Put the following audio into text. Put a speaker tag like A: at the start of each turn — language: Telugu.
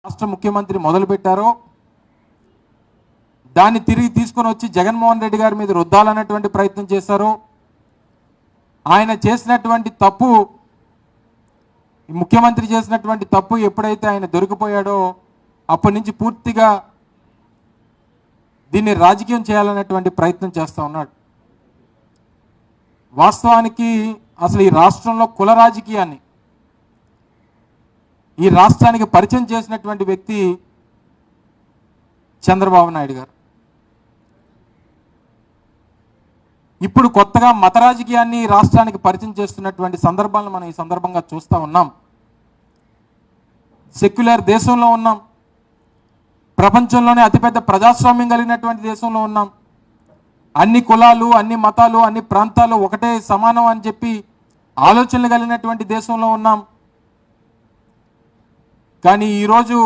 A: రాష్ట్ర ముఖ్యమంత్రి మొదలుపెట్టారో దాన్ని తిరిగి తీసుకొని వచ్చి జగన్మోహన్ రెడ్డి గారి మీద రుద్దాలన్నటువంటి ప్రయత్నం చేశారు. ఆయన చేసినటువంటి తప్పు, ముఖ్యమంత్రి చేసినటువంటి తప్పు ఎప్పుడైతే ఆయన దొరికిపోయాడో అప్పటి నుంచి పూర్తిగా దీన్ని రాజకీయం చేయాలనేటువంటి ప్రయత్నం చేస్తూ ఉన్నాడు. వాస్తవానికి అసలు ఈ రాష్ట్రంలో కుల రాజకీయాన్ని ఈ రాష్ట్రానికి పరిచయం చేసినటువంటి వ్యక్తి చంద్రబాబు నాయుడు గారు. ఇప్పుడు కొత్తగా మత రాజకీయాన్ని రాష్ట్రానికి పరిచయం చేస్తున్నటువంటి సందర్భాలను మనం ఈ సందర్భంగా చూస్తూ ఉన్నాం. సెక్యులర్ దేశంలో ఉన్నాం, ప్రపంచంలోనే అతిపెద్ద ప్రజాస్వామ్యం కలిగినటువంటి దేశంలో ఉన్నాం. అన్ని కులాలు, అన్ని మతాలు, అన్ని ప్రాంతాలు ఒకటే సమానం అని చెప్పి ఆలోచనలు కలిగినటువంటి దేశంలో ఉన్నాం. కానీ ఈరోజు